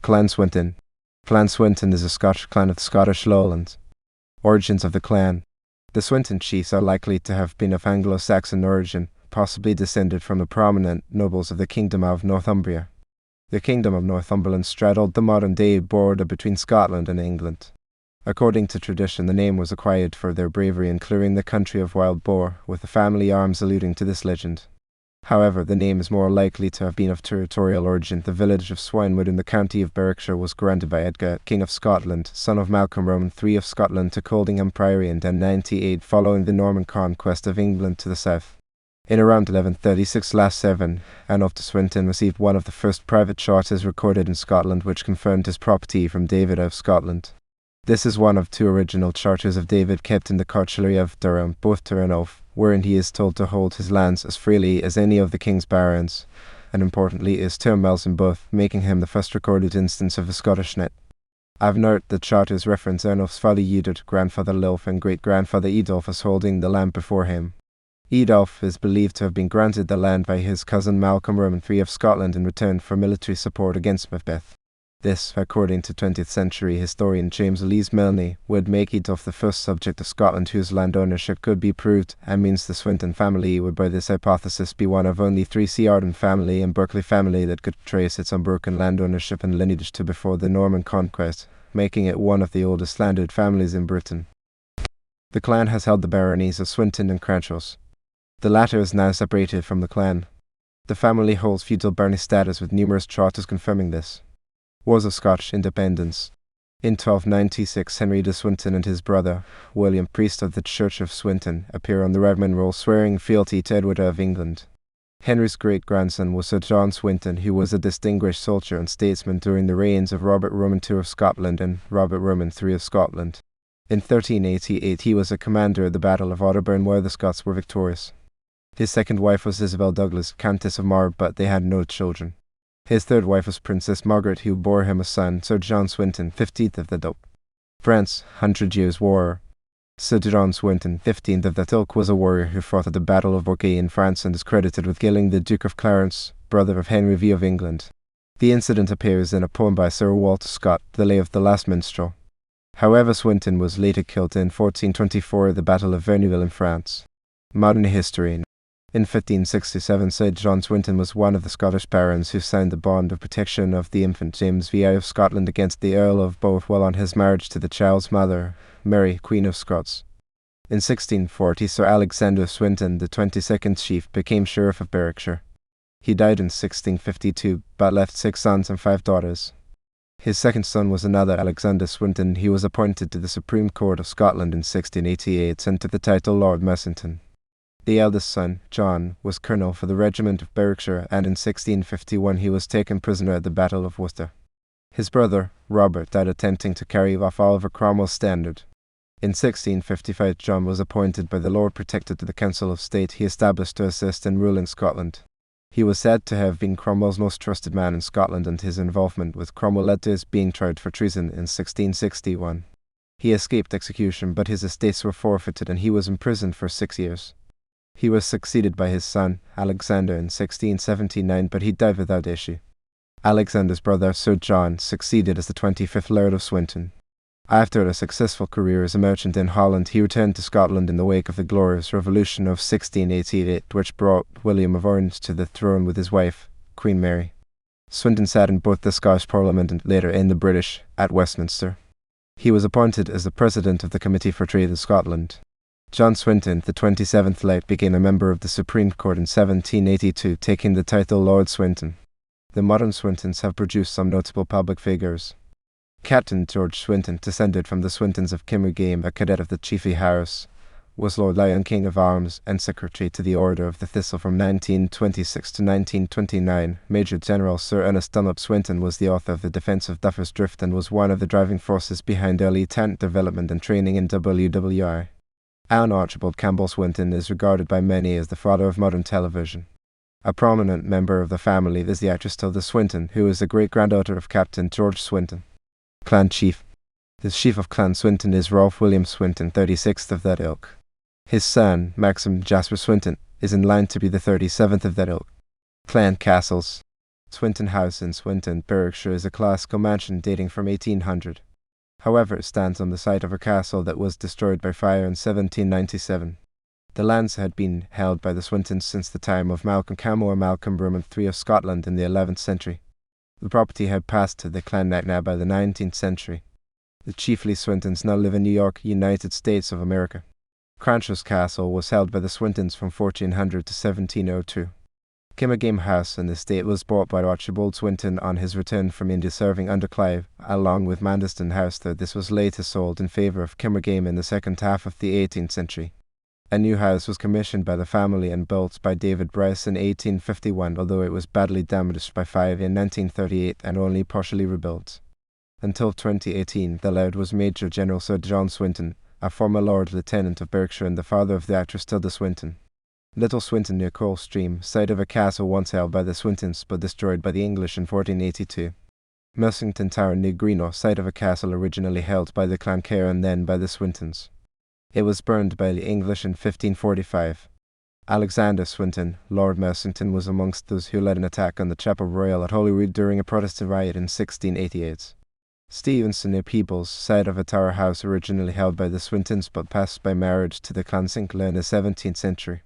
Clan Swinton. Clan Swinton is a Scottish clan of the Scottish Lowlands. Origins of the clan. The Swinton chiefs are likely to have been of Anglo-Saxon origin, possibly descended from the prominent nobles of the Kingdom of Northumbria. The Kingdom of Northumberland straddled the modern-day border between Scotland and England. According to tradition, the name was acquired for their bravery in clearing the country of wild boar, with the family arms alluding to this legend. However, the name is more likely to have been of territorial origin. The village of Swinton in the county of Berkshire was granted by Edgar, King of Scotland, son of Malcolm Roman III of Scotland, to Coldingham Priory in 1098 following the Norman conquest of England to the south. In around 1136 last 7, Anne of Swinton received one of the first private charters recorded in Scotland which confirmed his property from David of Scotland. This is one of two original charters of David kept in the Cartulary of Durham, both to an oath, wherein he is told to hold his lands as freely as any of the king's barons, and importantly is 2 miles in both, making him the first recorded instance of a Scottish knight. I've noted the charters reference Ernulf's father Eudred, grandfather Lulf, and great-grandfather Eadulf as holding the land before him. Eadulf is believed to have been granted the land by his cousin Malcolm Roman III of Scotland in return for military support against Macbeth. This, according to 20th century historian James Elise Milne, would make Eadulf the first subject of Scotland whose land ownership could be proved, and means the Swinton family would by this hypothesis be one of only 3 Arden family and Berkeley family that could trace its unbroken land ownership and lineage to before the Norman conquest, making it one of the oldest landed families in Britain. The clan has held the baronies of Swinton and Cranchos. The latter is now separated from the clan. The family holds feudal barony status with numerous charters confirming this. Wars of Scottish independence. In 1296, Henry de Swinton and his brother, William, priest of the Church of Swinton, appear on the Redman roll swearing fealty to Edward of England. Henry's great-grandson was Sir John Swinton, who was a distinguished soldier and statesman during the reigns of Robert Roman II of Scotland and Robert Roman III of Scotland. In 1388 he was a commander at the Battle of Otterburn where the Scots were victorious. His second wife was Isabel Douglas, Countess of Mar, but they had no children. His third wife was Princess Margaret, who bore him a son, Sir John Swinton, 15th of that ilk. France, 100 Years' War. Sir John Swinton, 15th of that ilk, was a warrior who fought at the Battle of Orkney in France and is credited with killing the Duke of Clarence, brother of Henry V of England. The incident appears in a poem by Sir Walter Scott, The Lay of the Last Minstrel. However, Swinton was later killed in 1424 at the Battle of Verneuil in France. Modern history. In 1567, Sir John Swinton was one of the Scottish barons who signed the bond of protection of the infant James VI of Scotland against the Earl of Bothwell on his marriage to the child's mother, Mary, Queen of Scots. In 1640, Sir Alexander Swinton, the 22nd chief, became Sheriff of Berkshire. He died in 1652, but left 6 sons and 5 daughters. His second son was another Alexander Swinton. He was appointed to the Supreme Court of Scotland in 1688 and to the title Lord Messington. The eldest son, John, was colonel for the regiment of Berkshire, and in 1651 he was taken prisoner at the Battle of Worcester. His brother, Robert, died attempting to carry off Oliver Cromwell's standard. In 1655 John was appointed by the Lord Protector to the Council of State he established to assist in ruling Scotland. He was said to have been Cromwell's most trusted man in Scotland, and his involvement with Cromwell led to his being tried for treason in 1661. He escaped execution, but his estates were forfeited and he was imprisoned for 6 years. He was succeeded by his son, Alexander, in 1679, but he died without issue. Alexander's brother, Sir John, succeeded as the 25th Laird of Swinton. After a successful career as a merchant in Holland, he returned to Scotland in the wake of the Glorious Revolution of 1688, which brought William of Orange to the throne with his wife, Queen Mary. Swinton sat in both the Scottish Parliament and later in the British, at Westminster. He was appointed as the President of the Committee for Trade in Scotland. John Swinton, the 27th Laird, became a member of the Supreme Court in 1782, taking the title Lord Swinton. The modern Swintons have produced some notable public figures. Captain George Swinton, descended from the Swintons of Kimmergame, a cadet of the Chiefly House, was Lord Lion King of Arms and Secretary to the Order of the Thistle from 1926 to 1929. Major General Sir Ernest Dunlop Swinton was the author of the Defence of Duffer's Drift and was one of the driving forces behind early talent development and training in WWI. Alan Archibald Campbell Swinton is regarded by many as the father of modern television. A prominent member of the family is the actress Tilda Swinton, who is the great-granddaughter of Captain George Swinton. Clan Chief. The chief of Clan Swinton is Rolf William Swinton, 36th of that ilk. His son, Maxim Jasper Swinton, is in line to be the 37th of that ilk. Clan Castles. Swinton House in Swinton, Berkshire is a classical mansion dating from 1800. However, it stands on the site of a castle that was destroyed by fire in 1797. The lands had been held by the Swintons since the time of Malcolm Cam or Malcolm Brumman III of Scotland in the 11th century. The property had passed to the Clan MacNab by the 19th century. The chiefly Swintons now live in New York, United States of America. Cranshaw's Castle was held by the Swintons from 1400 to 1702. Kimmergame House and estate was bought by Archibald Swinton on his return from India serving under Clive, along with Mandeston House, though this was later sold in favour of Kimmergame in the second half of the 18th century. A new house was commissioned by the family and built by David Bryce in 1851, although it was badly damaged by fire in 1938 and only partially rebuilt. Until 2018, the laird was Major General Sir John Swinton, a former Lord Lieutenant of Berkshire and the father of the actress Tilda Swinton. Little Swinton near Coal Stream, site of a castle once held by the Swintons but destroyed by the English in 1482. Milsington Tower near Greenock, site of a castle originally held by the Clan Kerr and then by the Swintons. It was burned by the English in 1545. Alexander Swinton, Lord Milsington, was amongst those who led an attack on the Chapel Royal at Holyrood during a Protestant riot in 1688. Stevenson near Peebles, site of a tower house originally held by the Swintons but passed by marriage to the Clan Sinclair in the 17th century.